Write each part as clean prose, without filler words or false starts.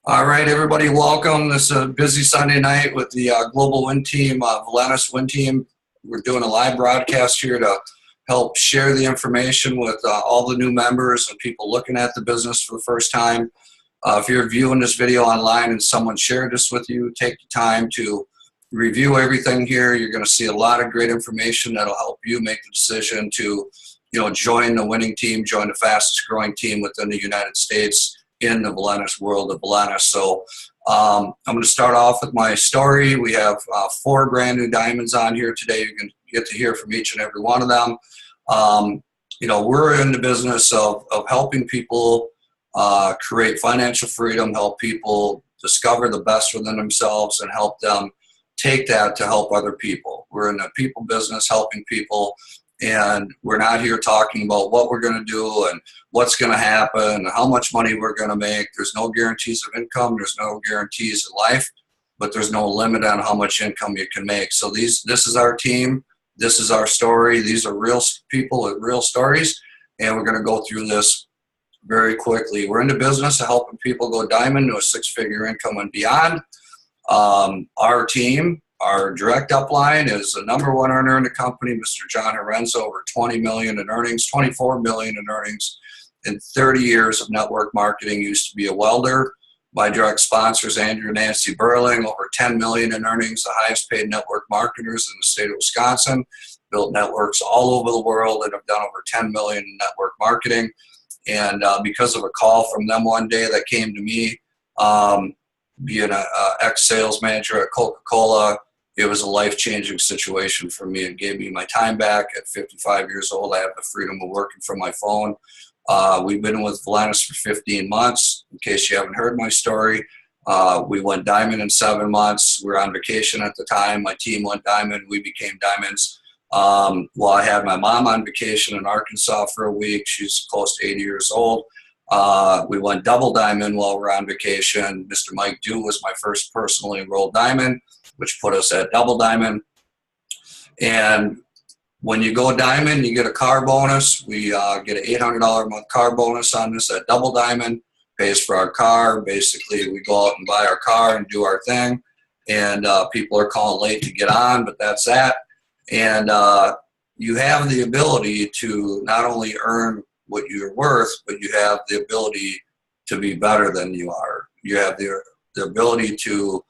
All right, everybody, welcome. This is a busy Sunday night with the global WinTeam, Valentus WinTeam. We're doing a live broadcast here to help share the information with all the new members and people looking at the business for the first time. If you're viewing this video online and someone shared this with you, take the time to review everything here. You're going to see a lot of great information that'll help you make the decision to, join the winning team, join the fastest growing team within the United States in the Valentus world of Valentus. So I'm going to start off with my story. We have 4 brand new diamonds on here today. You can get to hear from each and every one of them. We're in the business of helping people create financial freedom, help people discover the best within themselves, and help them take that to help other people. We're in the people business, helping people, and we're not here talking about what we're going to do and what's going to happen and how much money we're going to make. There's no guarantees of income. There's no guarantees in life, but there's no limit on how much income you can make. So this is our team. This is our story. These are real people with real stories, and we're going to go through this very quickly. We're in the business of helping people go diamond to a 6-figure income and beyond. Our team, our direct upline, is the #1 earner in the company, Mr. John Lorenzo, over 20 million in earnings, 24 million in earnings, and 30 years of network marketing. Used to be a welder. My direct sponsors, Andrew and Nancy Burling, over 10 million in earnings, the highest paid network marketers in the state of Wisconsin, built networks all over the world and have done over 10 million in network marketing. And because of a call from them one day that came to me, being an ex-sales manager at Coca-Cola, it was a life-changing situation for me. It gave me my time back. At 55 years old, I have the freedom of working from my phone. We've been with Valentus for 15 months. In case you haven't heard my story, we went diamond in 7 months. We were on vacation at the time. My team went diamond. We became diamonds. While I had my mom on vacation in Arkansas for a week. She's close to 80 years old. We went double diamond while we were on vacation. Mr. Mike Dew was my first personally enrolled diamond, which put us at double diamond. And when you go diamond, you get a car bonus. We get an $800 a month car bonus on this at double diamond. Pays for our car. Basically, we go out and buy our car and do our thing. And people are calling late to get on, but that's that. And you have the ability to not only earn what you're worth, but you have the ability to be better than you are. You have the ability to,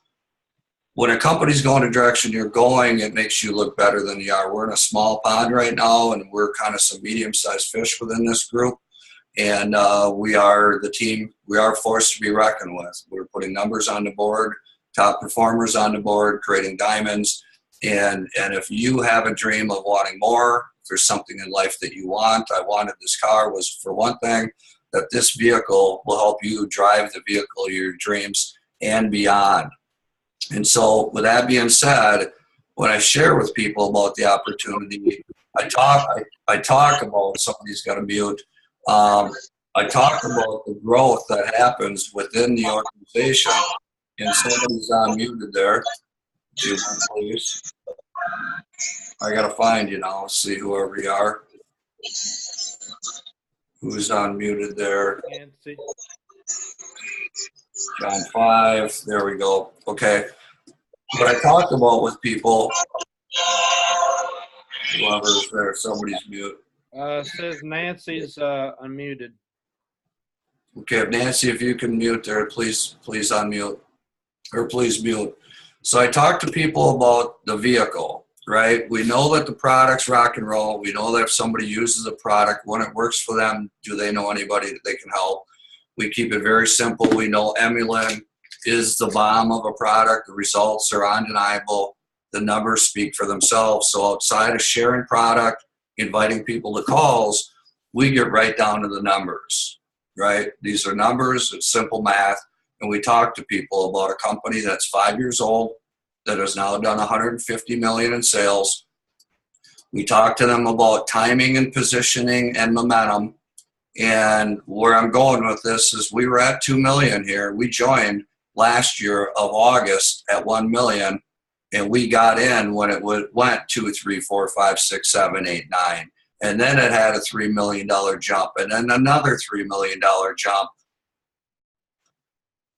when a company's going the direction you're going, it makes you look better than you are. We're in a small pond right now, and we're kind of some medium-sized fish within this group. And we are the team. We are a force to be reckoned with. We're putting numbers on the board, top performers on the board, creating diamonds. And if you have a dream of wanting more, if there's something in life that you want, I wanted this car, was for one thing, that this vehicle will help you drive the vehicle of your dreams and beyond. And so with that being said, when I share with people about the opportunity, I talk about, somebody's got to mute, I talk about the growth that happens within the organization, and somebody's unmuted there. Please. I gotta find you now, see whoever you are. Who's unmuted there? Nancy. John 5, there we go. Okay. What I talk about with people, whoever's there, somebody's mute. Says Nancy's unmuted. Okay, Nancy, if you can mute there, please unmute, or please mute. So I talk to people about the vehicle, right? We know that the product's rock and roll. We know that if somebody uses a product, when it works for them, do they know anybody that they can help? We keep it very simple. We know Emulin is the bomb of a product. The results are undeniable. The numbers speak for themselves. So outside of sharing product, inviting people to calls, we get right down to the numbers, right? These are numbers. It's simple math. And we talk to people about a company that's 5 years old, that has now done 150 million in sales. We talk to them about timing and positioning and momentum. And where I'm going with this is, we were at 2 million here. We joined last year of August at 1 million, and we got in when it went 2, 3, 4, 5, 6, 7, 8, 9. And then it had a $3 million jump, and then another $3 million jump.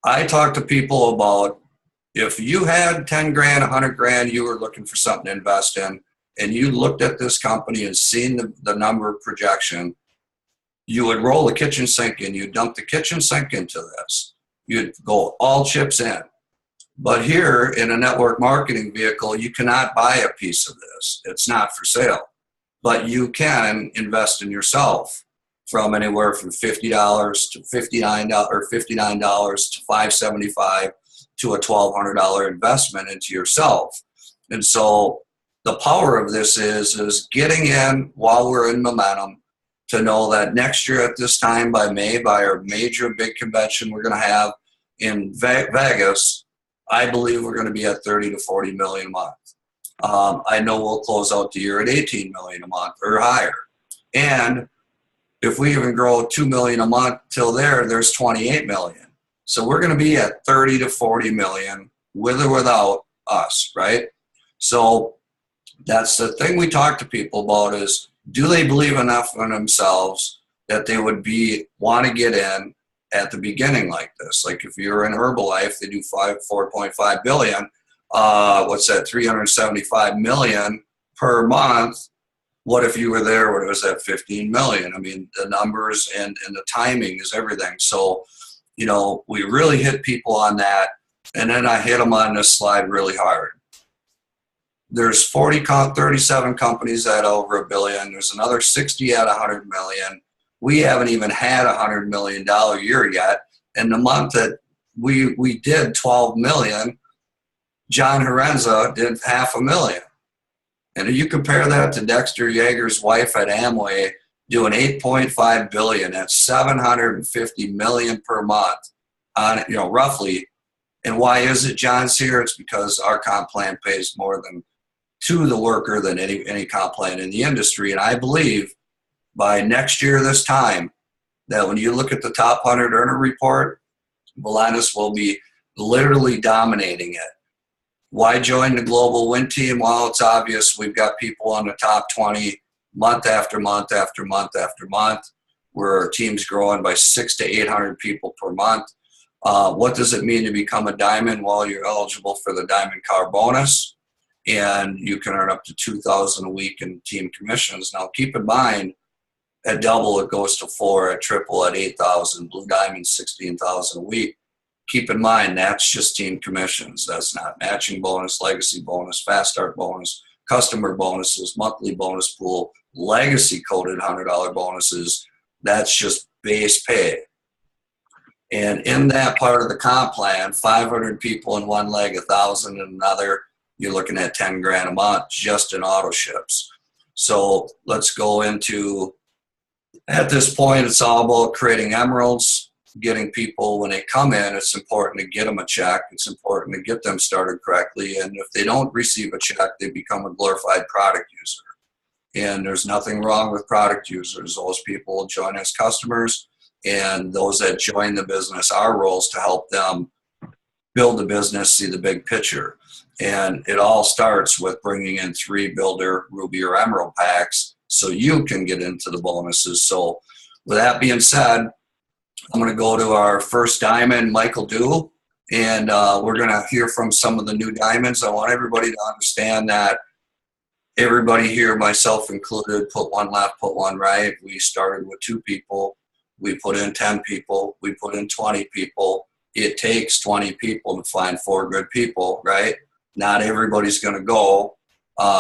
I talk to people about if you had 10 grand, 100 grand, you were looking for something to invest in, and you looked at this company and seen the number projection, you would roll a kitchen sink in, you'd dump the kitchen sink into this. You'd go all chips in. But here in a network marketing vehicle, you cannot buy a piece of this. It's not for sale. But you can invest in yourself from anywhere from $50 to $59 or $59 to $575 to a $1,200 investment into yourself. And so the power of this is getting in while we're in momentum to know that next year at this time by May, by our major big convention we're going to have in Vegas, I believe we're going to be at 30 to 40 million a month. I know we'll close out the year at 18 million a month or higher. And if we even grow 2 million a month till there's 28 million. So we're going to be at 30 to 40 million with or without us, right? So that's the thing we talk to people about is, do they believe enough in themselves that they would want to get in at the beginning like this? Like if you're in Herbalife, they do 4.5 billion. What's that? 375 million per month. What if you were there when it was at 15 million? I mean, the numbers and the timing is everything. So, we really hit people on that. And then I hit them on this slide really hard. There's 37 companies at over $1 billion. There's another 60 at 100 million. We haven't even had $100 million year yet. And the month that we did 12 million, John Herenza did $500,000. And if you compare that to Dexter Yeager's wife at Amway doing 8.5 billion, that's 750 million per month on, roughly. And why is it John's here? It's because our comp plan pays more to the worker than any comp plan in the industry. And I believe by next year this time that when you look at the top 100 earner report, Valentus will be literally dominating it. Why join the global WinTeam? Well, it's obvious. We've got people on the top 20 month after month after month after month, where our team's growing by 600 to 800 people per month. What does it mean to become a diamond? Well, you're eligible for the diamond car bonus, and you can earn up to $2,000 a week in team commissions. Now, keep in mind, at double it goes to 4, at triple at 8,000, blue diamond 16,000 a week. Keep in mind, that's just team commissions. That's not matching bonus, legacy bonus, fast start bonus, customer bonuses, monthly bonus pool, legacy coded $100 bonuses. That's just base pay. And in that part of the comp plan, 500 people in one leg, 1,000 in another, you're looking at 10 grand a month just in auto ships. So let's go into, at this point, it's all about creating emeralds, getting people, when they come in, it's important to get them a check. It's important to get them started correctly. And if they don't receive a check, they become a glorified product user. And there's nothing wrong with product users. Those people join as customers, and those that join the business, our role is to help them build the business, see the big picture. And it all starts with bringing in 3 builder, ruby, or emerald packs so you can get into the bonuses. So with that being said, I'm going to go to our first diamond, Michael Dew, and we're going to hear from some of the new diamonds. I want everybody to understand that everybody here, myself included, put one left, put one right. We started with 2 people. We put in 10 people. We put in 20 people. It takes 20 people to find 4 good people, right? Not everybody's going to go.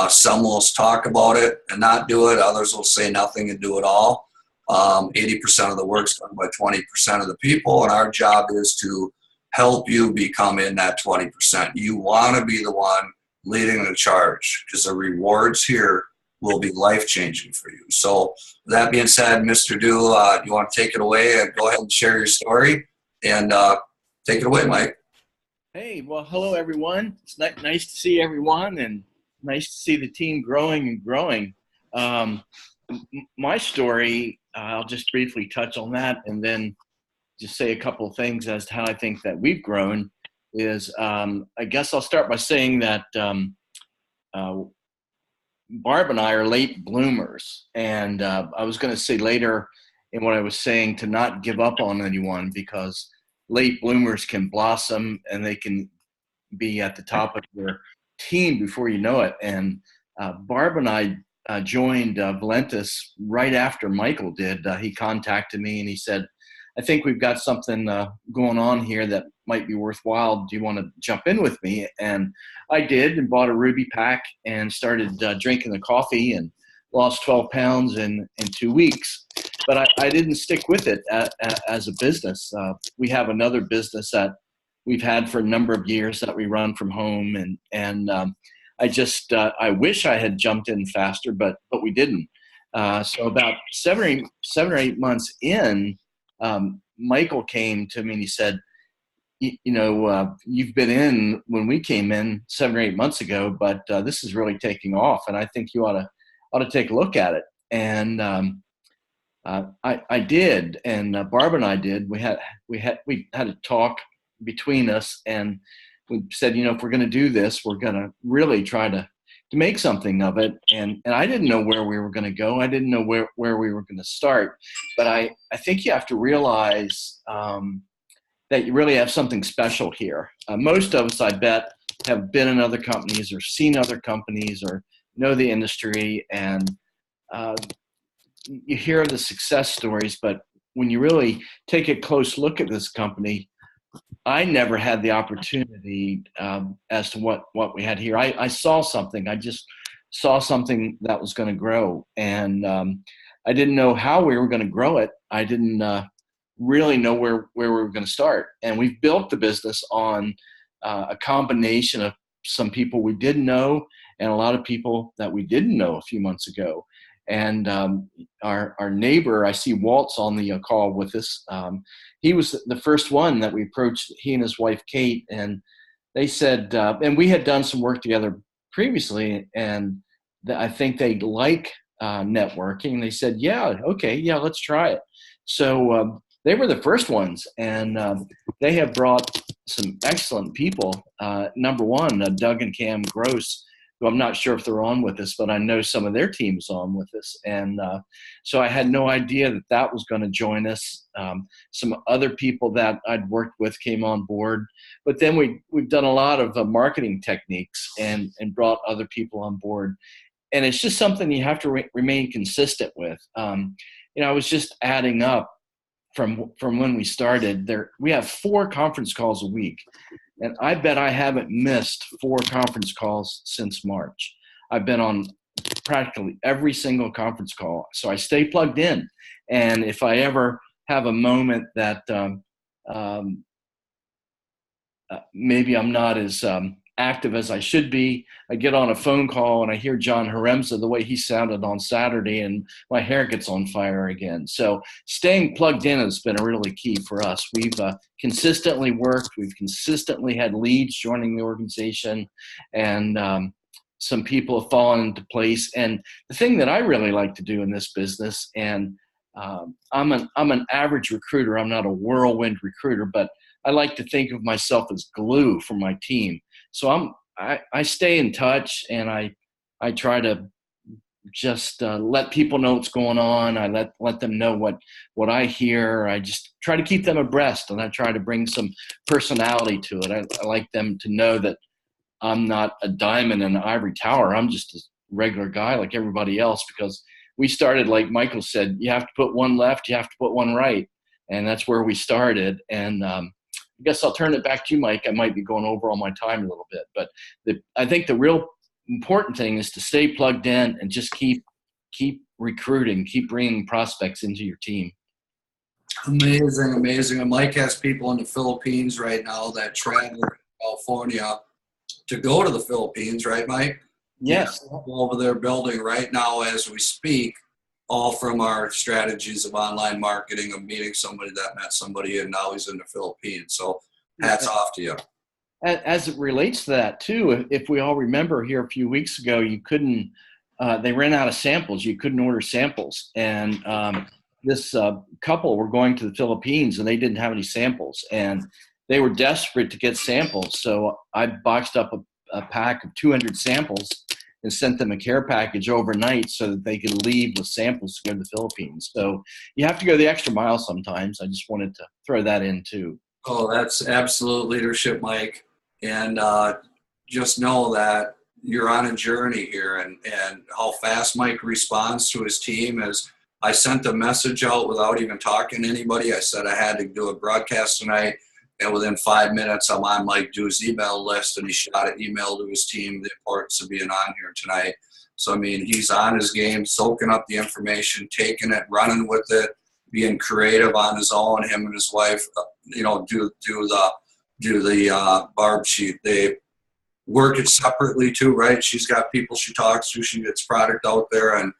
Some will talk about it and not do it. Others will say nothing and do it all. 80% of the work's done by 20% of the people, and our job is to help you become in that 20%. You want to be the one leading the charge, because the rewards here will be life-changing for you. So that being said, Mr. Dew, you want to take it away and go ahead and share your story, and take it away, Mike. Hey, well, hello, everyone. It's nice to see everyone, and nice to see the team growing and growing. My story, I'll just briefly touch on that and then just say a couple of things as to how I think that we've grown is, I guess I'll start by saying that Barb and I are late bloomers. And I was going to say later in what I was saying to not give up on anyone, because late bloomers can blossom and they can be at the top of their team before you know it. And Barb and I joined Valentus right after Michael did. He contacted me and he said, I think we've got something going on here that might be worthwhile. Do you want to jump in with me? And I did, and bought a Ruby pack and started drinking the coffee and lost 12 pounds in 2 weeks. But I didn't stick with it as a business. We have another business that we've had for a number of years that we run from home. And I wish I had jumped in faster, but we didn't. So about seven or eight months in, Michael came to me and he said, you've been in when we came in 7 or 8 months ago, but this is really taking off, and I think you ought to take a look at it. And I did, and Barb and I did. We had a talk between us, and we said, if we're going to do this, we're going to really try to make something of it. And I didn't know where we were going to go. I didn't know where we were going to start. But I think you have to realize that you really have something special here. Most of us, I bet, have been in other companies or seen other companies or know the industry. And you hear the success stories, but when you really take a close look at this company, I never had the opportunity as to what we had here. I saw something. I just saw something that was going to grow, and I didn't know how we were going to grow it. I didn't really know where we were going to start. And we've built the business on a combination of some people we didn't know and a lot of people that we didn't know a few months ago. And our neighbor, I see Walt's on the call with us. He was the first one that we approached, he and his wife, Kate, and they said, and we had done some work together previously, and I think they like networking. They said, let's try it. So they were the first ones, and they have brought some excellent people. Number one, Doug and Cam Gross, who I'm not sure if they're on with us, but I know some of their team's on with us. And so I had no idea that was going to join us. Some other people that I'd worked with came on board. But then we've done a lot of marketing techniques and brought other people on board. And it's just something you have to remain consistent with. I was just adding up from when we started. We have 4 conference calls a week. And I bet I haven't missed 4 conference calls since March. I've been on practically every single conference call. So I stay plugged in. And if I ever have a moment that maybe I'm not as active as I should be, I get on a phone call and I hear John Haremza, the way he sounded on Saturday, and my hair gets on fire again. So staying plugged in has been a really key for us. We've consistently worked. We've consistently had leads joining the organization, and some people have fallen into place. And the thing that I really like to do in this business, and I'm an average recruiter. I'm not a whirlwind recruiter, but I like to think of myself as glue for my team. So I stay in touch, and I try to just let people know what's going on. I let them know what I hear. I just try to keep them abreast, and I try to bring some personality to it. I like them to know that I'm not a diamond in an ivory tower. I'm just a regular guy like everybody else, because we started, like Michael said, you have to put one left, you have to put one right. And that's where we started. And I guess I'll turn it back to you, Mike. I might be going over on my time a little bit, but I think the real important thing is to stay plugged in and just keep recruiting, keep bringing prospects into your team. Amazing. And Mike has people in the Philippines right now that travel to California to go to the Philippines, right, Mike? Yes. Over there building right now as we speak, all from our strategies of online marketing, of meeting somebody that met somebody, and now he's in the Philippines. So hats off to you. As it relates to that too, if we all remember here a few weeks ago, you couldn't, they ran out of samples. You couldn't order samples. And this couple were going to the Philippines, and they didn't have any samples, and they were desperate to get samples. So I boxed up a pack of 200 samples and sent them a care package overnight so that they could leave with samples to go to the Philippines. So you have to go the extra mile sometimes. I just wanted to throw that in too. Oh, that's absolute leadership, Mike. And just know that you're on a journey here, and how fast Mike responds to his team is. I sent a message out without even talking to anybody. I said I had to do a broadcast tonight, and within 5 minutes, I'm on Mike Dew's email list, and he shot an email to his team the importance of being on here tonight. So, I mean, he's on his game, soaking up the information, taking it, running with it, being creative on his own. Him and his wife, do the barb sheet. They work it separately too, right? She's got people she talks to. She gets product out there, and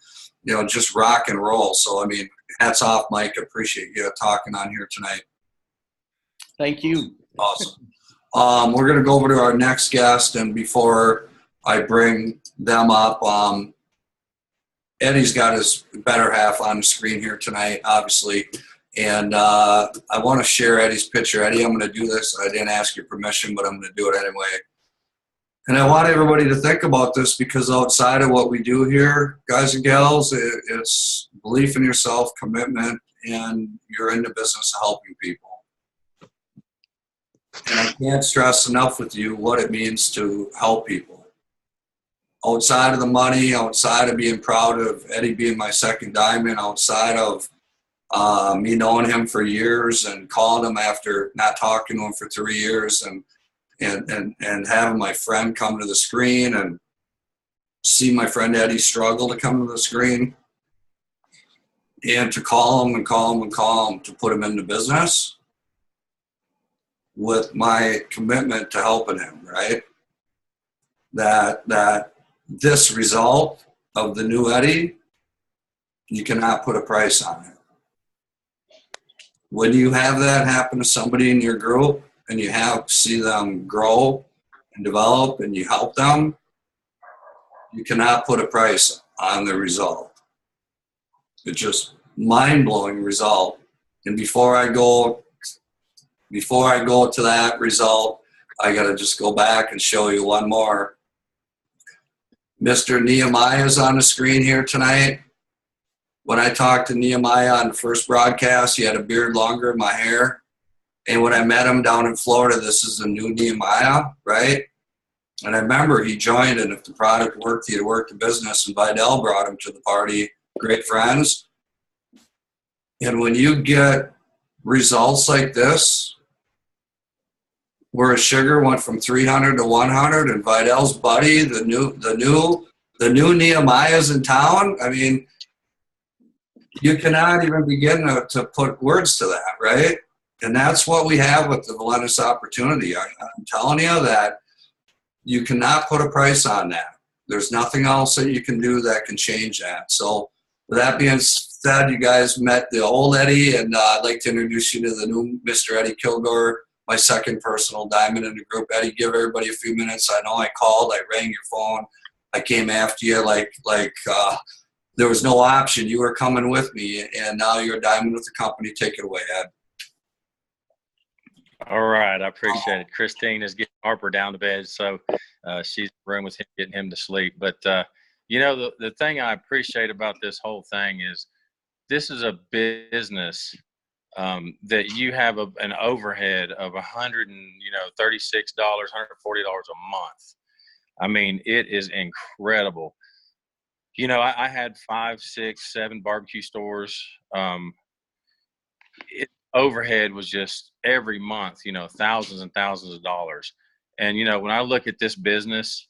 just rock and roll. So, I mean, hats off, Mike. Appreciate you talking on here tonight. Thank you. Awesome. We're going to go over to our next guest, and before I bring them up, Eddie's got his better half on the screen here tonight, obviously, and I want to share Eddie's picture. Eddie, I'm going to do this. I didn't ask your permission, but I'm going to do it anyway. And I want everybody to think about this, because outside of what we do here, guys and gals, it's belief in yourself, commitment, and you're in the business of helping people. And I can't stress enough with you what it means to help people. Outside of the money, outside of being proud of Eddie being my second diamond, outside of me knowing him for years and calling him after not talking to him for 3 years, and having my friend come to the screen and see my friend Eddie struggle to come to the screen, and to call him and call him and call him to put him into business with my commitment to helping him, right? That this result of the new Eddie, you cannot put a price on it. When you have that happen to somebody in your group, and you see them grow and develop, and you help them, you cannot put a price on the result. It's just mind-blowing result. And before I go to that result, I got to just go back and show you one more. Mr. Nehemiah is on the screen here tonight. When I talked to Nehemiah on the first broadcast, he had a beard longer than my hair. And when I met him down in Florida, this is the new Nehemiah, right? And I remember he joined, and if the product worked, he'd work the business, and Vidal brought him to the party. Great friends. And when you get results like this, where a sugar went from 300 to 100, and Vidal's buddy, the new Nehemiah's in town, I mean, you cannot even begin to put words to that, right? And that's what we have with the Valentus opportunity. I'm telling you that you cannot put a price on that. There's nothing else that you can do that can change that. So with that being said, you guys met the old Eddie, and I'd like to introduce you to the new Mr. Eddie Kilgore, my second personal diamond in the group. Eddie, give everybody a few minutes. I know I called, I rang your phone, I came after you like there was no option. You were coming with me, and now you're a diamond with the company. Take it away, Ed. All right, I appreciate it. Christine is getting Harper down to bed, so she's in the room with him, getting him to sleep. But the thing I appreciate about this whole thing is this is a business that you have an overhead of $136, $140 a month. I mean, it is incredible. I had 5, 6, 7 barbecue stores. Overhead was just every month, thousands and thousands of dollars. And, when I look at this business,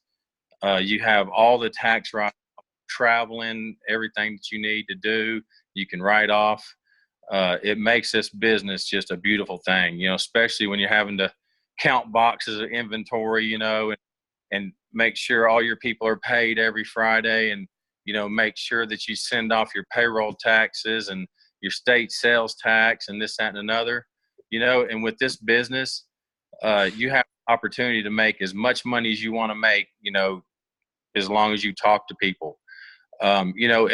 you have all the tax write, traveling, everything that you need to do, you can write off. It makes this business just a beautiful thing, especially when you're having to count boxes of inventory, and make sure all your people are paid every Friday, and, make sure that you send off your payroll taxes and your state sales tax and this, that, and another, and with this business, you have opportunity to make as much money as you want to make, as long as you talk to people, and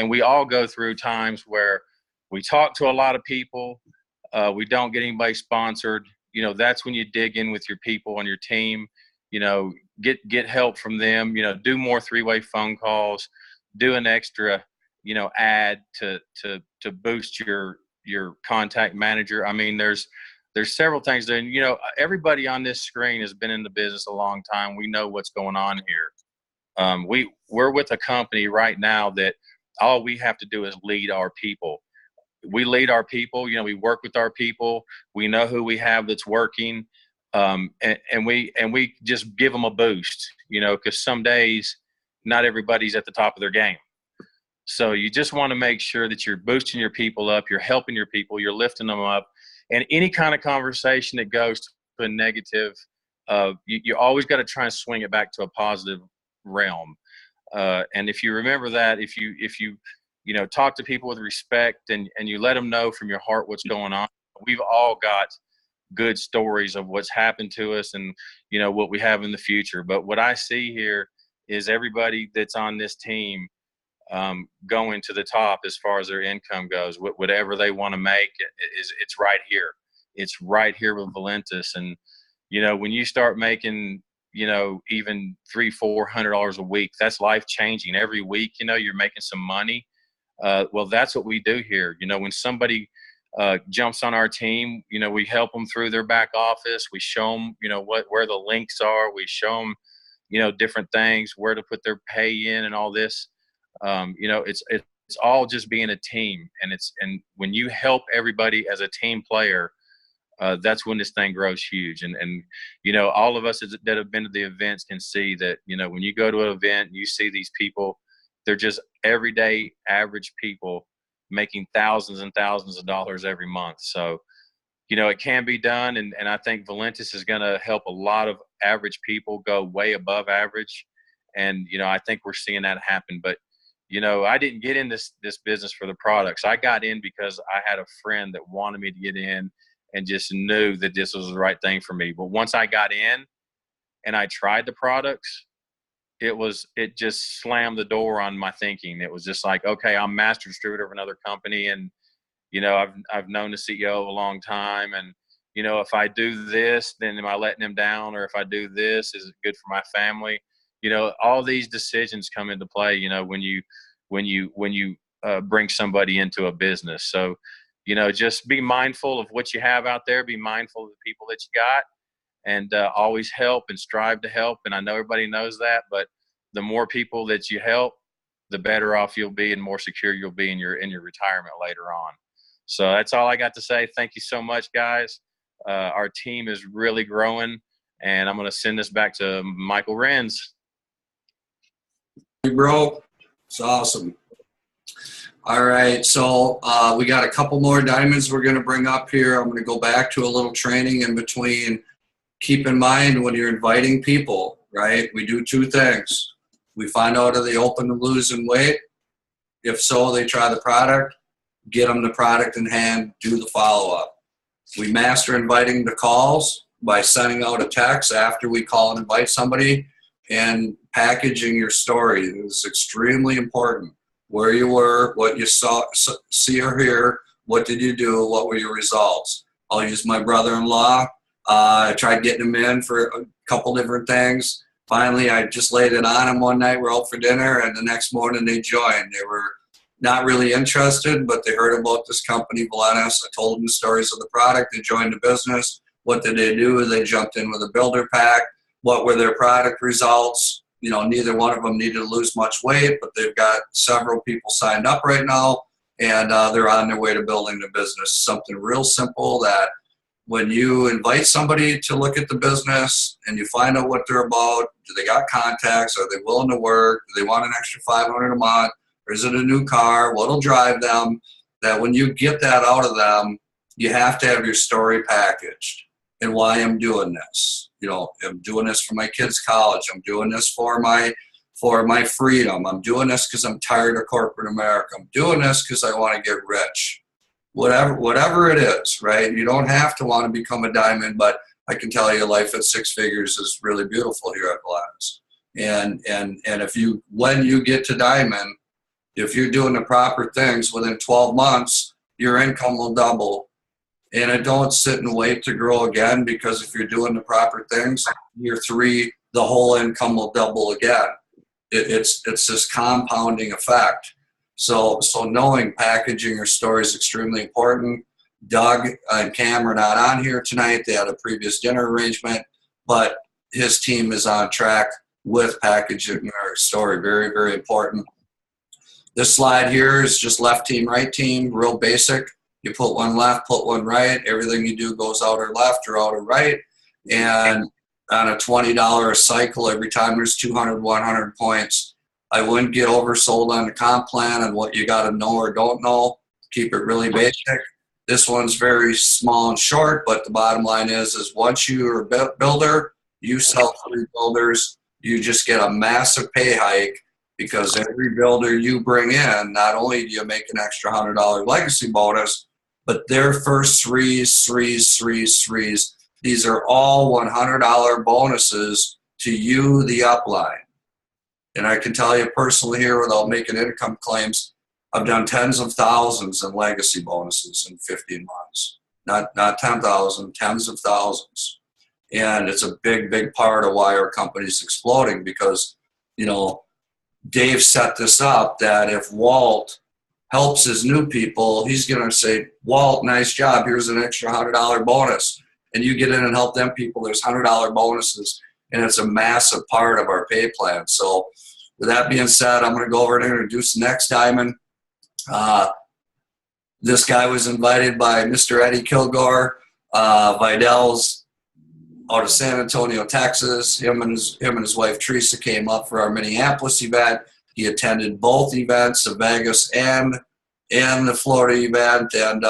we all go through times where we talk to a lot of people. We don't get anybody sponsored. That's when you dig in with your people on your team, get help from them, do more 3-way phone calls, do an extra, ad to boost your contact manager. I mean, there's there's several things that, you know, everybody on this screen has been in the business a long time. We know what's going on here. We're with a company right now that all we have to do is lead our people. We lead our people, you know, we work with our people. We know who we have that's working. And we just give them a boost, you know, because some days not everybody's at the top of their game. So you just want to make sure that you're boosting your people up, you're helping your people, you're lifting them up. And any kind of conversation that goes to a negative, you always got to try and swing it back to a positive realm. And if you remember that, if you talk to people with respect and you let them know from your heart what's going on, we've all got good stories of what's happened to us and, you know, what we have in the future. But what I see here is everybody that's on this team going to the top as far as their income goes. Whatever they want to make, it's right here. It's right here with Valentus. And, you know, when you start making, you know, even $300-400 a week, that's life changing. Every week, you know, you're making some money. Well, that's what we do here. You know, when somebody jumps on our team, you know, we help them through their back office. We show them, you know, where the links are. We show them, you know, different things, where to put their pay in and all this. You know, it's all just being a team, and when you help everybody as a team player, that's when this thing grows huge. And you know, all of us that have been to the events can see that, you know, when you go to an event and you see these people, they're just everyday average people making thousands and thousands of dollars every month. So, you know, it can be done. And I think Valentus is going to help a lot of average people go way above average. And, you know, I think we're seeing that happen. But, you know, I didn't get in this business for the products. I got in because I had a friend that wanted me to get in and just knew that this was the right thing for me. But once I got in and I tried the products, it just slammed the door on my thinking. It was just like, okay, I'm master distributor of another company, and, you know, I've known the CEO a long time, and, you know, if I do this, then am I letting him down? Or if I do this, is it good for my family? You know, all these decisions come into play, you know, when you bring somebody into a business. So, you know, just be mindful of what you have out there. Be mindful of the people that you got, and always help and strive to help. And I know everybody knows that, but the more people that you help, the better off you'll be and more secure you'll be in your retirement later on. So that's all I got to say. Thank you so much, guys. Our team is really growing, and I'm going to send this back to Michael Renz. Hey, bro, it's awesome. All right, so we got a couple more diamonds we're going to bring up here. I'm going to go back to a little training in between. Keep in mind when you're inviting people, right, we do two things. We find out are they open to losing weight. If so, they try the product. Get them the product in hand, do the follow-up. We master inviting the calls by sending out a text after we call and invite somebody, and packaging your story. It is extremely important. Where you were, what you saw, see or hear, what did you do, what were your results. I'll use my brother-in-law. I tried getting him in for a couple different things. Finally, I just laid it on him one night. We're out for dinner, and the next morning they joined. They were not really interested, but they heard about this company, Valentus. I told them the stories of the product. They joined the business. What did they do? They jumped in with a builder pack. What were their product results? You know, neither one of them needed to lose much weight, but they've got several people signed up right now, and they're on their way to building the business. Something real simple that when you invite somebody to look at the business and you find out what they're about, do they got contacts? Are they willing to work? Do they want an extra $500 a month? Or is it a new car? What'll drive them? That when you get that out of them, you have to have your story packaged and why I'm doing this. You know, I'm doing this for my kids' college. I'm doing this for my freedom. I'm doing this because I'm tired of corporate America. I'm doing this because I want to get rich. Whatever it is, right? You don't have to want to become a diamond, but I can tell you life at six figures is really beautiful here at Valentus. And when you get to diamond, if you're doing the proper things within 12 months, your income will double. And don't sit and wait to grow again, because if you're doing the proper things, year 3, the whole income will double again. It's this compounding effect. So knowing packaging your story is extremely important. Doug and Cam are not on here tonight. They had a previous dinner arrangement, but his team is on track with packaging our story. Very, very important. This slide here is just left team, right team, real basic. You put one left, put one right. Everything you do goes out or left or out or right. And on a $20 cycle, every time there's 200, 100 points. I wouldn't get oversold on the comp plan and what you got to know or don't know. Keep it really basic. This one's very small and short, but the bottom line is once you're a builder, you sell 3 builders, you just get a massive pay hike, because every builder you bring in, not only do you make an extra $100 legacy bonus, but their first threes. These are all $100 bonuses to you, the upline. And I can tell you personally here, without making income claims, I've done tens of thousands in legacy bonuses in 15 months. Not 10,000, tens of thousands. And it's a big, big part of why our company's exploding, because, you know, Dave set this up that if Walt helps his new people, he's going to say, Walt, nice job. Here's an extra $100 bonus. And you get in and help them people, there's $100 bonuses. And it's a massive part of our pay plan. So with that being said, I'm going to go over and introduce the next diamond. This guy was invited by Mr. Eddie Kilgore. Vidal's out of San Antonio, Texas. Him and his wife Teresa came up for our Minneapolis event. He attended both events, the Vegas and the Florida event, and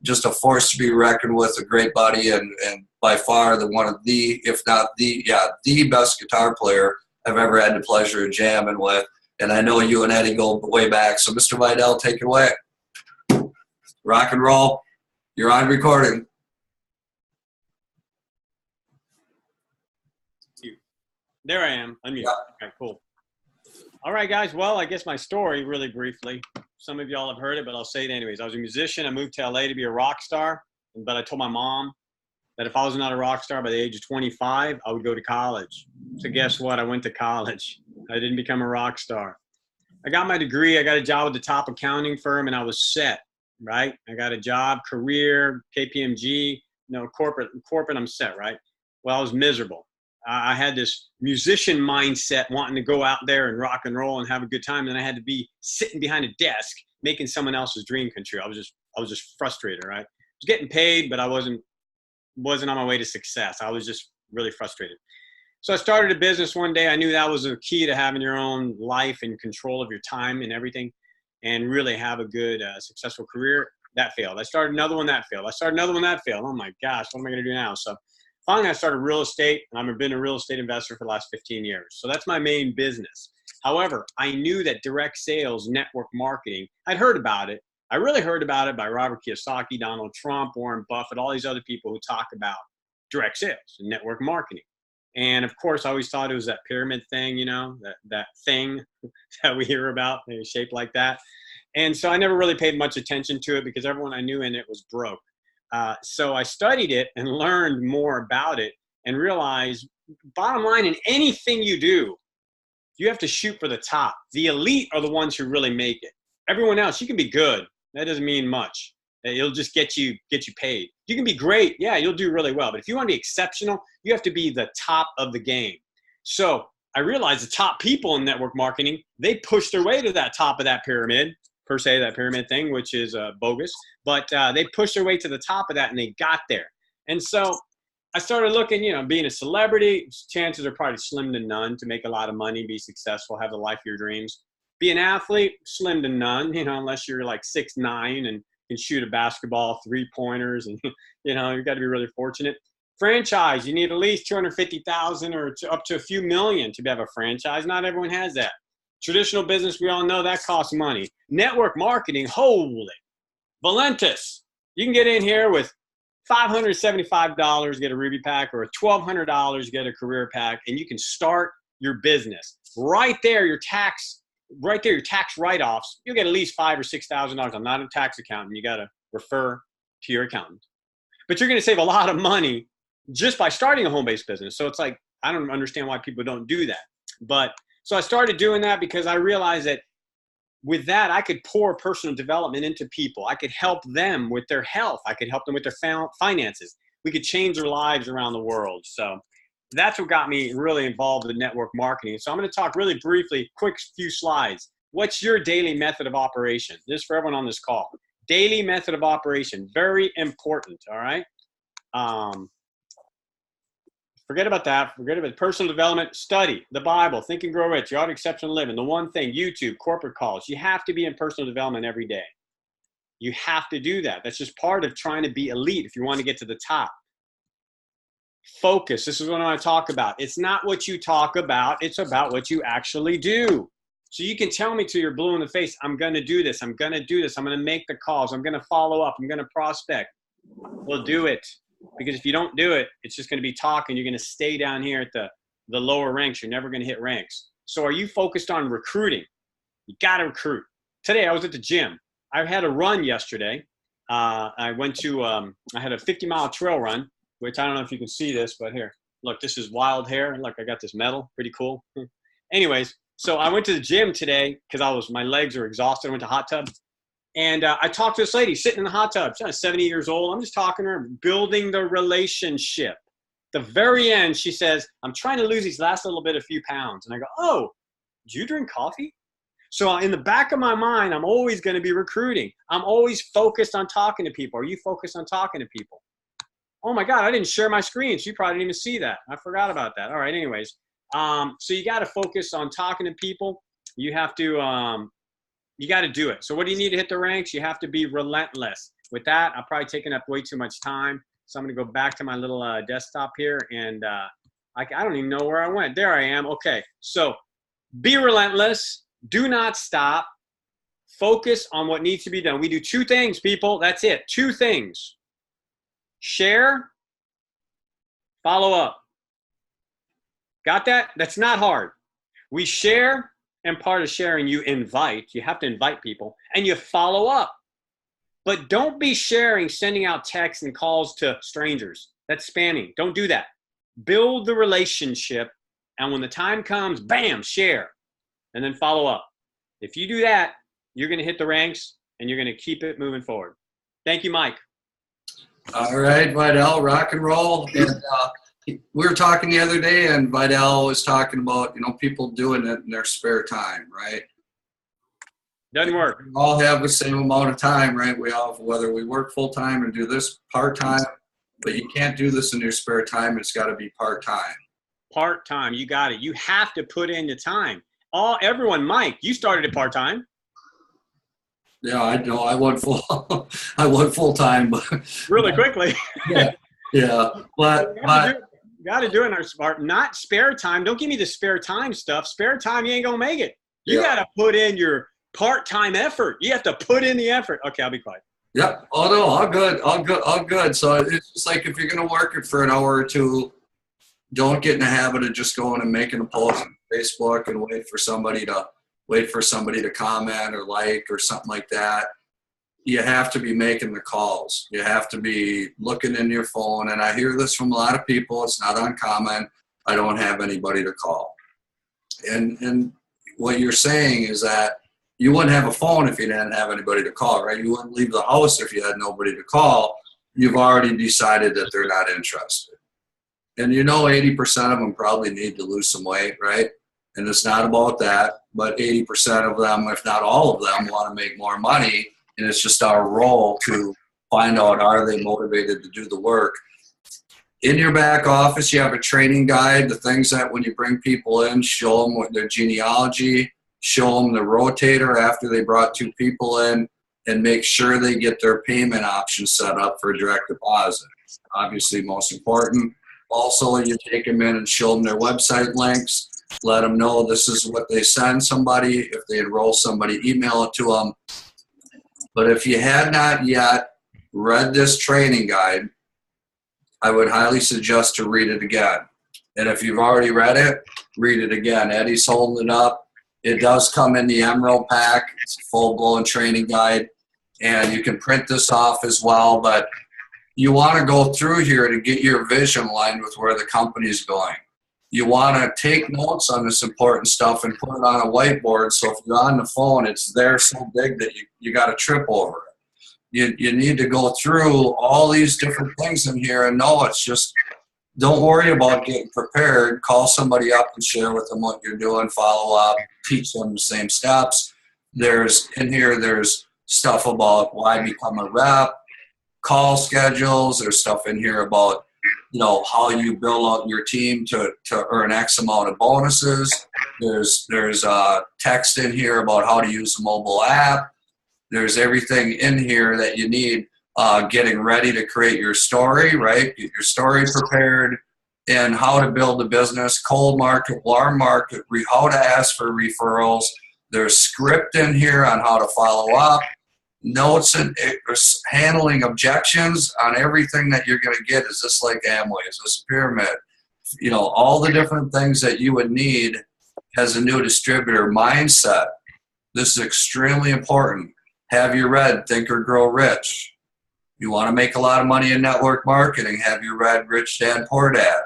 just a force to be reckoned with, a great buddy, and by far one of the, if not the best guitar player I've ever had the pleasure of jamming with. And I know you and Eddie go way back. So Mr. Vidal, take it away. Rock and roll. You're on recording. There I am. Unmute. Yeah. Okay, cool. All right, guys. Well, I guess my story, really briefly, some of y'all have heard it, but I'll say it anyways. I was a musician. I moved to LA to be a rock star, but I told my mom that if I was not a rock star by the age of 25, I would go to college. So guess what? I went to college. I didn't become a rock star. I got my degree. I got a job with the top accounting firm, and I was set, right? I got a job, career, KPMG, corporate, I'm set, right? Well, I was miserable. I had this musician mindset, wanting to go out there and rock and roll and have a good time. And I had to be sitting behind a desk making someone else's dream come true. I was just frustrated, right? I was getting paid, but I wasn't on my way to success. I was just really frustrated. So I started a business one day. I knew that was a key to having your own life and control of your time and everything, and really have a good, successful career. That failed. I started another one, that failed. I started another one, that failed. Oh my gosh, what am I going to do now? So finally, I started real estate, and I've been a real estate investor for the last 15 years. So that's my main business. However, I knew that direct sales, network marketing, I'd heard about it. I really heard about it by Robert Kiyosaki, Donald Trump, Warren Buffett, all these other people who talk about direct sales and network marketing. And of course, I always thought it was that pyramid thing, that thing that we hear about, shaped like that. And so I never really paid much attention to it because everyone I knew in it was broke. So I studied it and learned more about it and realized, bottom line, in anything you do, you have to shoot for the top. The elite are the ones who really make it. Everyone else, you can be good. That doesn't mean much. It'll just get you paid. You can be great. Yeah, you'll do really well. But if you want to be exceptional, you have to be the top of the game. So I realized the top people in network marketing, they push their way to that top of that pyramid, per se, that pyramid thing, which is bogus. But they pushed their way to the top of that, and they got there. And so I started looking, being a celebrity, chances are probably slim to none to make a lot of money, be successful, have the life of your dreams. Be an athlete, slim to none, unless you're like 6'9" and can shoot a basketball, 3-pointers, and, you've got to be really fortunate. Franchise, you need at least 250,000 or up to a few million to have a franchise. Not everyone has that. Traditional business, we all know that costs money. Network marketing, holy. Valentus, you can get in here with $575, get a Ruby pack, or $1,200, get a career pack, and you can start your business. Right there, your tax write-offs, you'll get at least $5,000 or $6,000. I'm not a tax accountant. You got to refer to your accountant. But you're going to save a lot of money just by starting a home-based business. So it's like, I don't understand why people don't do that. But so I started doing that because I realized that with that, I could pour personal development into people. I could help them with their health. I could help them with their finances. We could change their lives around the world. So that's what got me really involved with network marketing. So I'm going to talk really briefly, quick few slides. What's your daily method of operation? This is for everyone on this call. Daily method of operation, very important, all right? Forget about that. Forget about personal development. Study the Bible. Think and Grow Rich. The Art of Exceptional Living. The One Thing. YouTube. Corporate calls. You have to be in personal development every day. You have to do that. That's just part of trying to be elite if you want to get to the top. Focus. This is what I want to talk about. It's not what you talk about. It's about what you actually do. So you can tell me till you're blue in the face, I'm going to do this. I'm going to do this. I'm going to make the calls. I'm going to follow up. I'm going to prospect. Well, do it. Because if you don't do it, it's just going to be talk, and you're going to stay down here at the lower ranks. You're never going to hit ranks. So are you focused on recruiting? You got to recruit. Today I was at the gym. I had a run yesterday. I went to, I had a 50-mile trail run, which I don't know if you can see this, but here, look, this is wild hair. Look, I got this medal. Pretty cool. Anyways, so I went to the gym today because my legs are exhausted. I went to hot tub. And I talked to this lady sitting in the hot tub. She's 70 years old. I'm just talking to her, building the relationship. The very end, she says, I'm trying to lose these last little bit, a few pounds. And I go, oh, do you drink coffee? So in the back of my mind, I'm always going to be recruiting. I'm always focused on talking to people. Are you focused on talking to people? Oh my God, I didn't share my screen. So you probably didn't even see that. I forgot about that. All right, anyways. So you got to focus on talking to people. You have to, you got to do it. So what do you need to hit the ranks? You have to be relentless. With that, I've probably taken up way too much time. So I'm going to go back to my little desktop here. And I don't even know where I went. There I am. Okay. So be relentless. Do not stop. Focus on what needs to be done. We do two things, people. That's it. Two things. Share. Follow up. Got that? That's not hard. We share. And part of sharing, you invite. You have to invite people. And you follow up. But don't be sharing, sending out texts and calls to strangers. That's spamming. Don't do that. Build the relationship. And when the time comes, bam, share. And then follow up. If you do that, you're going to hit the ranks and you're going to keep it moving forward. Thank you, Mike. All right, Vidal, rock and roll. And we were talking the other day, and Vidal was talking about, people doing it in their spare time, right? Doesn't work. We all have the same amount of time, right? We all, whether we work full-time and do this part-time, but you can't do this in your spare time. It's got to be part-time. Part-time, you got it. You have to put in the time. Everyone, Mike, you started it part-time. Yeah, I know. I went full-time, but really quickly. Yeah, but got to do it in our smart, not spare time. Don't give me the spare time stuff. Spare time, you ain't gonna make it. You got to put in your part-time effort. You have to put in the effort. Okay, I'll be quiet. Yep. Oh no, all good. So it's just like, if you're gonna work it for an hour or two, don't get in the habit of just going and making a post on Facebook and wait for somebody to comment or like or something like that. You have to be making the calls. You have to be looking in your phone. And I hear this from a lot of people. It's not uncommon. I don't have anybody to call. And what you're saying is that you wouldn't have a phone if you didn't have anybody to call, right? You wouldn't leave the house if you had nobody to call. You've already decided that they're not interested. And 80% of them probably need to lose some weight, right? And it's not about that, but 80% of them, if not all of them, want to make more money. And it's just our role to find out, are they motivated to do the work? In your back office, you have a training guide, the things that when you bring people in, show them what their genealogy, show them the rotator after they brought two people in, and make sure they get their payment option set up for direct deposit. Obviously, most important. Also, you take them in and show them their website links, let them know this is what they send somebody. If they enroll somebody, email it to them. But if you had not yet read this training guide, I would highly suggest to read it again. And if you've already read it, read it again. Eddie's holding it up. It does come in the Emerald pack. It's a full-blown training guide. And you can print this off as well. But you want to go through here to get your vision aligned with where the company's going. you want to take notes on this important stuff and put it on a whiteboard. So if you're on the phone, it's there so big that you got to trip over it. You need to go through all these different things in here and know it's just, don't worry about getting prepared. Call somebody up and share with them what you're doing, follow up, teach them the same steps. There's stuff about why become a rep, call schedules. There's stuff in here about, how you build out your team to earn X amount of bonuses. There's text in here about how to use a mobile app. There's everything in here that you need, getting ready to create your story, right? Get your story prepared, and how to build a business, cold market, warm market, how to ask for referrals. There's script in here on how to follow up. Notes and handling objections on everything that you're going to get. Is this like Amway? Is this a pyramid? All the different things that you would need as a new distributor. Mindset. This is extremely important. Have you read Think or Grow Rich? You want to make a lot of money in network marketing. Have you read Rich Dad Poor Dad?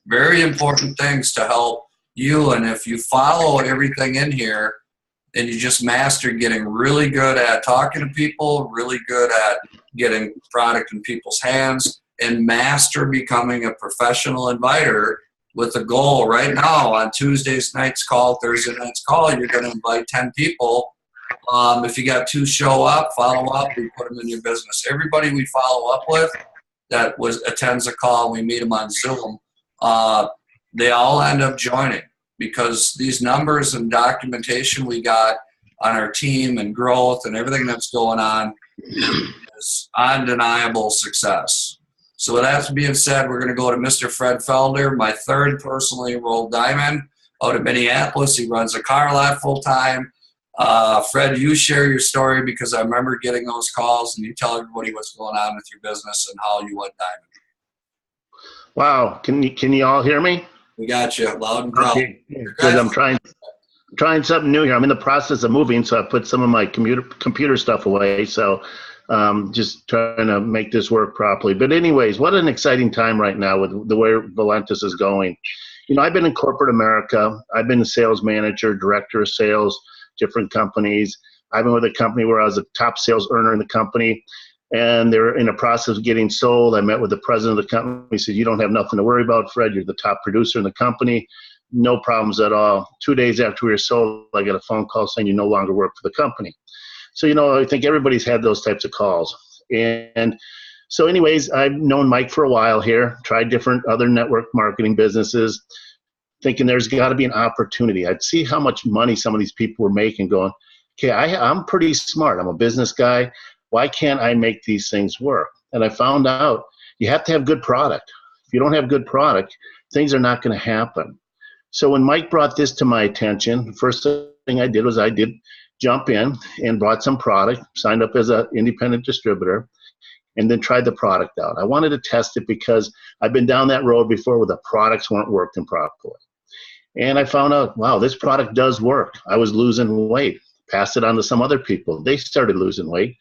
Very important things to help you. And if you follow everything in here, and you just master getting really good at talking to people, really good at getting product in people's hands, and master becoming a professional inviter with a goal. Right now on Tuesday's night's call, Thursday night's call, you're going to invite 10 people. If you got 2 show up, follow up, we put them in your business. Everybody we follow up with that attends a call, we meet them on Zoom, they all end up joining, because these numbers and documentation we got on our team and growth and everything that's going on is undeniable success. So with that being said, we're going to go to Mr. Fred Felder, my 3rd personally enrolled diamond out of Minneapolis. He runs a car lot full time. Fred, you share your story, because I remember getting those calls, and you tell everybody what's going on with your business and how you went diamond. Wow. Can you all hear me? We got you loud and proud. Okay. Because I'm trying something new here. I'm in the process of moving, so I put some of my computer stuff away. So just trying to make this work properly. But anyways, what an exciting time right now with the way Valentus is going. I've been in corporate America. I've been a sales manager, director of sales, different companies. I've been with a company where I was a top sales earner in the company, and they're in the process of getting sold. I met with the president of the company. He said, "You don't have nothing to worry about, Fred. You're the top producer in the company. No problems at all." 2 days after we were sold, I got a phone call saying you no longer work for the company. So, I think everybody's had those types of calls. And so anyways, I've known Mike for a while here, tried different other network marketing businesses, thinking there's got to be an opportunity. I'd see how much money some of these people were making, going, okay, I'm pretty smart. I'm a business guy. Why can't I make these things work? And I found out you have to have good product. If you don't have good product, things are not going to happen. So when Mike brought this to my attention, the first thing I did was I did jump in and brought some product, signed up as an independent distributor, and then tried the product out. I wanted to test it because I've been down that road before where the products weren't working properly. And I found out, wow, this product does work. I was losing weight, passed it on to some other people. They started losing weight.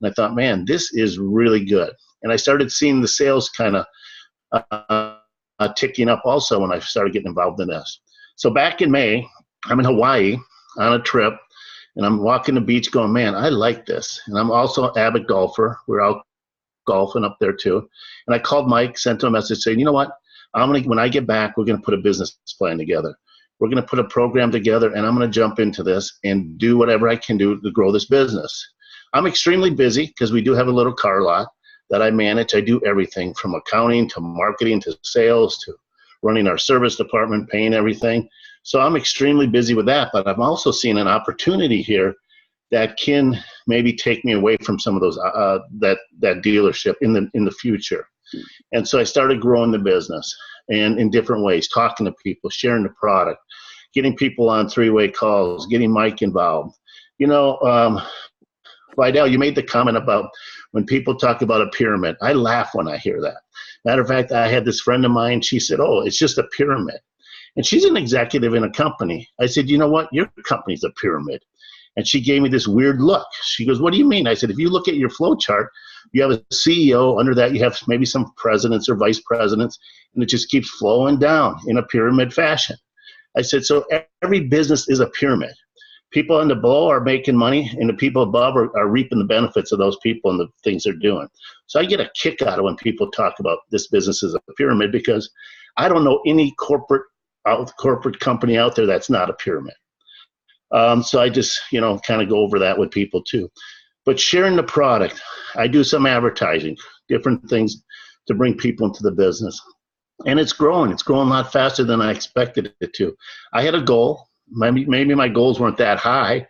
And I thought, man, this is really good. And I started seeing the sales kind of ticking up also when I started getting involved in this. So back in May, I'm in Hawaii on a trip, and I'm walking the beach going, man, I like this. And I'm also an avid golfer. We're out golfing up there too. And I called Mike, sent him a message saying, you know what? When I get back, we're going to put a business plan together. We're going to put a program together, and I'm going to jump into this and do whatever I can do to grow this business. I'm extremely busy because we do have a little car lot that I manage. I do everything from accounting to marketing to sales to running our service department, paying everything. So I'm extremely busy with that, but I'm also seeing an opportunity here that can maybe take me away from some of those that dealership in the future. And so I started growing the business and in different ways, talking to people, sharing the product, getting people on 3-way calls, getting Mike involved. Vidal, you made the comment about when people talk about a pyramid. I laugh when I hear that. Matter of fact, I had this friend of mine, she said, oh, it's just a pyramid. And she's an executive in a company. I said, you know what? Your company's a pyramid. And she gave me this weird look. She goes, what do you mean? I said, if you look at your flow chart, You have a CEO. Under that, you have maybe some presidents or vice presidents, and it just keeps flowing down in a pyramid fashion. I said, so every business is a pyramid. People on the below are making money, and the people above are reaping the benefits of those people and the things they're doing. So I get a kick out of when people talk about this business as a pyramid, because I don't know any corporate company out there that's not a pyramid. So I just, kind of go over that with people too. But sharing the product, I do some advertising, different things to bring people into the business. And it's growing. It's growing a lot faster than I expected it to. I had a goal. Maybe my goals weren't that high,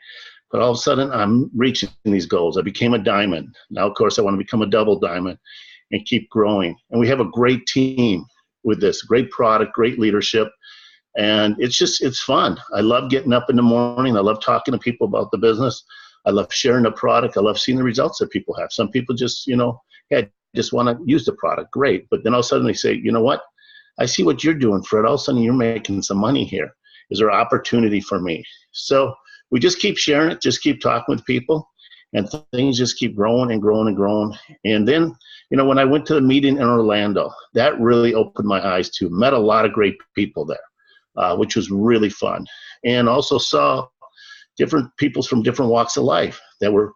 but all of a sudden I'm reaching these goals. I became a diamond. Now, of course, I want to become a double diamond and keep growing. And we have a great team with this, great product, great leadership. And it's fun. I love getting up in the morning. I love talking to people about the business. I love sharing the product. I love seeing the results that people have. Some people just, hey, just want to use the product. Great. But then all of a sudden they say, you know what? I see what you're doing, Fred. All of a sudden you're making some money here. Is there opportunity for me? So we just keep sharing it, just keep talking with people, and things just keep growing and growing and growing. And then, when I went to the meeting in Orlando, that really opened my eyes too. Met a lot of great people there, which was really fun. And also saw different people from different walks of life that were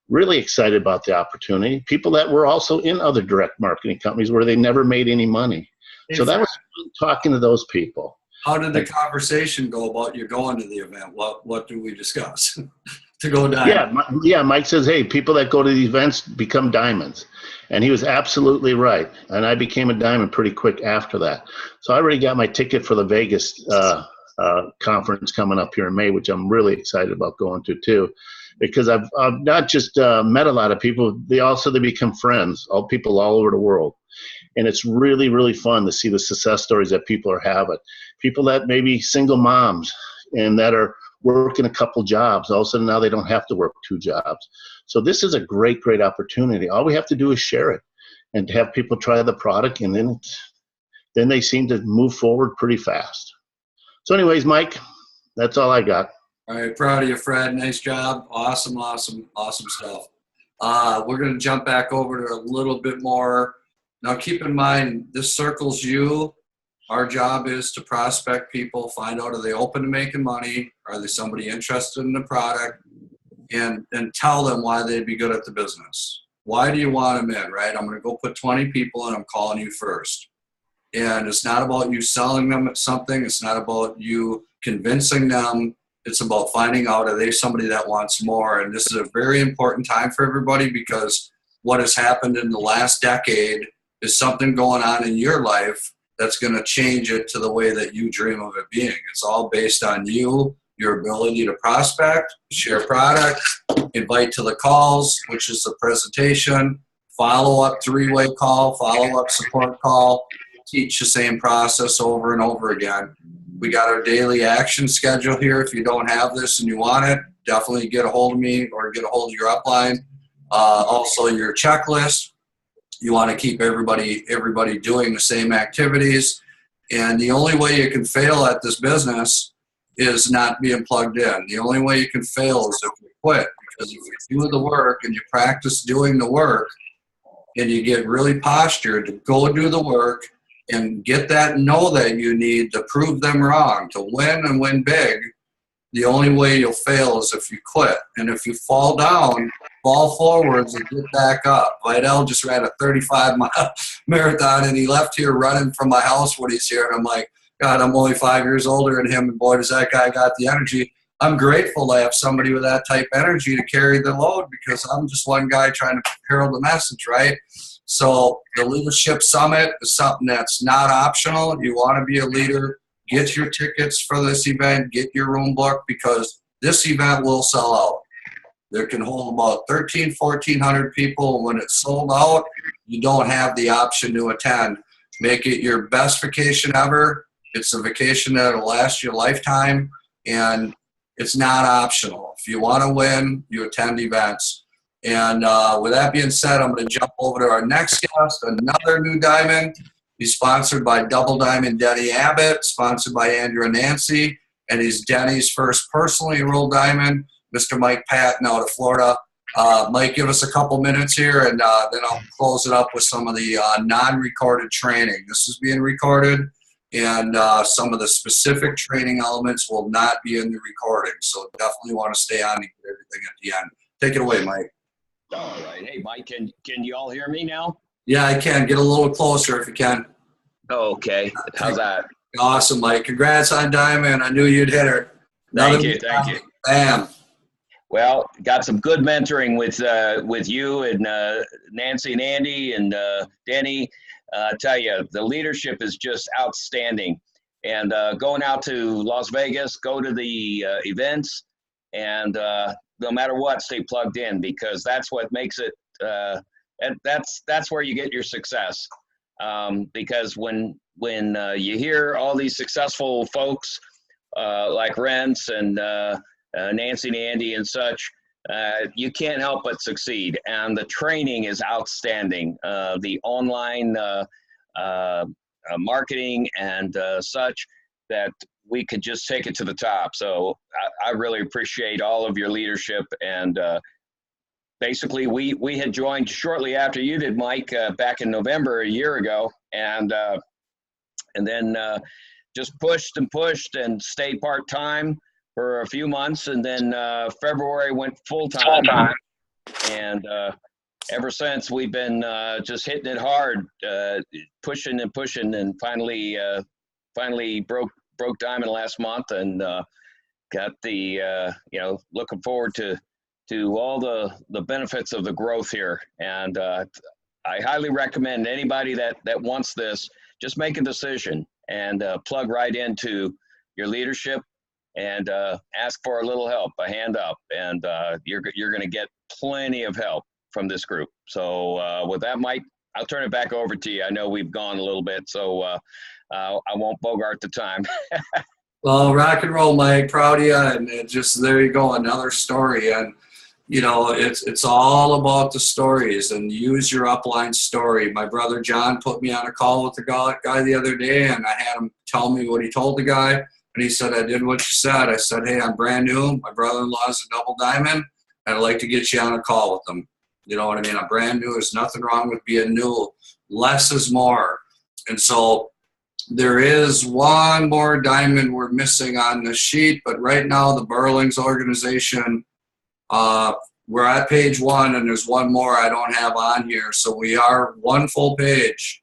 really excited about the opportunity. People that were also in other direct marketing companies where they never made any money. So that was fun talking to those people. How did the conversation go about you going to the event? What do we discuss to go diamond? Yeah. Mike says, hey, people that go to the events become diamonds. And he was absolutely right. And I became a diamond pretty quick after that. So I already got my ticket for the Vegas conference coming up here in May, which I'm really excited about going to too, because I've not just met a lot of people, they become friends, people all over the world. And it's really, really fun to see the success stories that people are having. People that may be single moms and that are working a couple jobs. All of a sudden now they don't have to work 2 jobs. So this is a great, great opportunity. All we have to do is share it and have people try the product, and then they seem to move forward pretty fast. So anyways, Mike, that's all I got. All right, proud of you, Fred. Nice job. Awesome stuff. We're going to jump back over to a little bit more. Now, keep in mind, this circles you. Our job is to prospect people, find out, are they open to making money? Are they somebody interested in the product? And tell them why they'd be good at the business. Why do you want them in, right? I'm going to go put 20 people in. I'm calling you first. And it's not about you selling them something. It's not about you convincing them. It's about finding out, are they somebody that wants more? And this is a very important time for everybody, because what has happened in the last decade is something going on in your life that's going to change it to the way that you dream of it being. It's all based on you, your ability to prospect, share product, invite to the calls, which is the presentation, follow-up 3-way call, follow-up support call, teach the same process over and over again. We got our daily action schedule here. If you don't have this and you want it, definitely get a hold of me or get a hold of your upline. Also your checklist. You want to keep everybody doing the same activities. And the only way you can fail at this business is not being plugged in. The only way you can fail is if you quit. Because if you do the work and you practice doing the work and you get really postured to go do the work and get that know that you need to prove them wrong, to win and win big, the only way you'll fail is if you quit. And if you fall down, fall forwards and get back up. Vidal just ran a 35-mile marathon, and he left here running from my house when he's here. And I'm like, God, I'm only 5 years older than him, and boy, does that guy got the energy. I'm grateful to have somebody with that type of energy to carry the load, because I'm just one guy trying to herald the message, right? So the Leadership Summit is something that's not optional. You want to be a leader, get your tickets for this event, get your room booked, because this event will sell out. There can hold about 1,400 people. When it's sold out, you don't have the option to attend. Make it your best vacation ever. It's a vacation that will last your lifetime, and it's not optional. If you want to win, you attend events. And with that being said, I'm going to jump over to our next guest, another new diamond. He's sponsored by Double Diamond Denny Abbott, sponsored by Andrew and Nancy, and he's Denny's first personally enrolled diamond, Mr. Mike Patton out of Florida. Mike, give us a couple minutes here, and then I'll close it up with some of the non-recorded training. This is being recorded, and some of the specific training elements will not be in the recording. So definitely want to stay on and get everything at the end. Take it away, Mike. All right. Hey, Mike, can you all hear me now? Yeah, I can. Get a little closer if you can. Oh, okay. How's that? Awesome, Mike. Congrats on Diamond. I knew you'd hit her. Thank you. Bam. Well, got some good mentoring with you and Nancy and Andy and Denny. I tell you, the leadership is just outstanding. And going out to Las Vegas, go to the events, and no matter what, stay plugged in, because that's what makes it. And that's where you get your success. Because when you hear all these successful folks like Rents and Nancy and Andy and such, you can't help but succeed. And the training is outstanding. The online marketing and such, that we could just take it to the top. So I really appreciate all of your leadership. And basically, we had joined shortly after you did, Mike, back in November a year ago. And then just pushed and stayed part-time for a few months, and then February went full-time. And ever since, we've been just hitting it hard, pushing, and finally broke Diamond last month, and got the looking forward to all the benefits of the growth here. And I highly recommend anybody that wants this, just make a decision and plug right into your leadership, and ask for a little help, a hand up, and you're going to get plenty of help from this group. So with that, Mike, I'll turn it back over to you. I know we've gone a little bit, so I won't bogart the time. Well, rock and roll, Mike. Proud of you, and just there you go, another story. And it's all about the stories, and use your upline story. My brother John put me on a call with the guy the other day, and I had him tell me what he told the guy. And he said, I did what you said. I said, hey, I'm brand new. My brother-in-law is a double diamond, and I'd like to get you on a call with them. You know what I mean? I'm brand new. There's nothing wrong with being new. Less is more. And so there is one more diamond we're missing on the sheet, but right now the Burlings organization, we're at page 1, and there's one more I don't have on here. So we are one full page.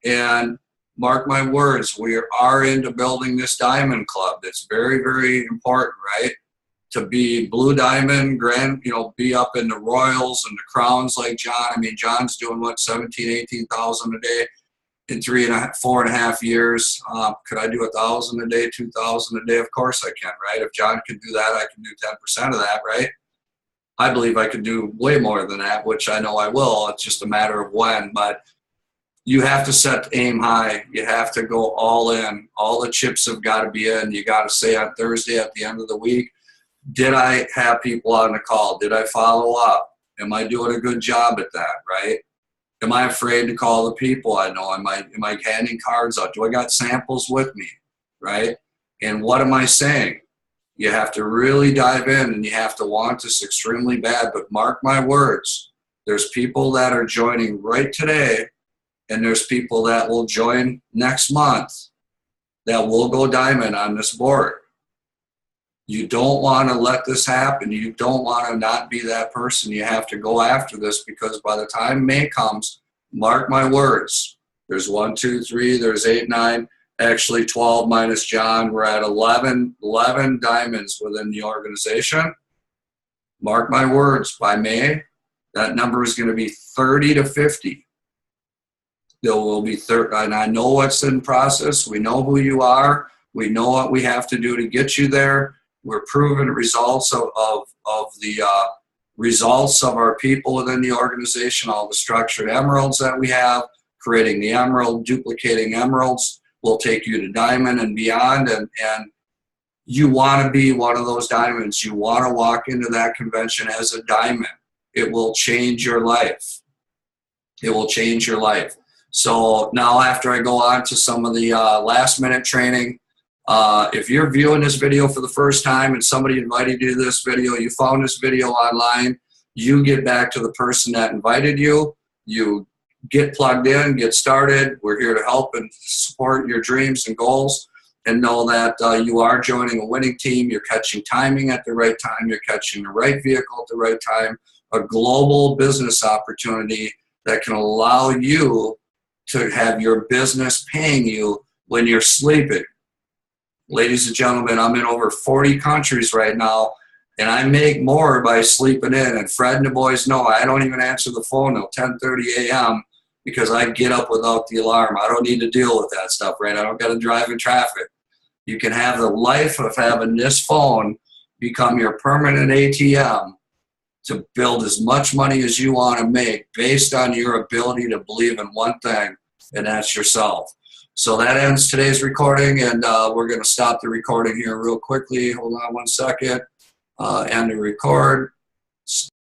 And mark my words, we are into building this diamond club. That's very, very important, right? To be blue diamond, be up in the Royals and the Crowns like John. I mean, John's doing what, 17,000, 18,000 a day in 4.5 years. Could I do 1,000 a day, 2,000 a day? Of course I can, right? If John can do that, I can do 10% of that, right? I believe I could do way more than that, which I know I will. It's just a matter of when. But you have to set the aim high. You have to go all in. All the chips have got to be in. You got to say on Thursday at the end of the week, did I have people on the call? Did I follow up? Am I doing a good job at that, right? Am I afraid to call the people I know? Am I handing cards out? Do I got samples with me, right? And what am I saying? You have to really dive in, and you have to want this extremely bad. But mark my words, there's people that are joining right today, and there's people that will join next month that will go diamond on this board. You don't want to let this happen. You don't want to not be that person. You have to go after this, because by the time May comes, mark my words, there's 1, 2, 3, there's 8, 9, actually 12 minus John. We're at 11 diamonds within the organization. Mark my words, by May, that number is going to be 30 to 50. There will be 30, and I know what's in process. We know who you are. We know what we have to do to get you there. We're proving results of the results of our people within the organization, all the structured emeralds that we have, creating the emerald, duplicating emeralds will take you to diamond and beyond. And you want to be one of those diamonds. You want to walk into that convention as a diamond. It will change your life. It will change your life. So now, after I go on to some of the last minute training, if you're viewing this video for the first time and somebody invited you to this video, you found this video online, You get back to the person that invited you. You get plugged in, get started. We're here to help and support your dreams and goals, and know that you are joining a winning team. You're catching timing at the right time. You're catching the right vehicle at the right time. A global business opportunity that can allow you to have your business paying you when you're sleeping. Ladies and gentlemen, I'm in over 40 countries right now, and I make more by sleeping in. And Fred and the boys know I don't even answer the phone till 10:30 a.m. because I get up without the alarm. I don't need to deal with that stuff, right? I don't got to drive in traffic. You can have the life of having this phone become your permanent ATM to build as much money as you want to make based on your ability to believe in one thing, and that's yourself. So that ends today's recording, and we're going to stop the recording here real quickly. Hold on one second. End the record.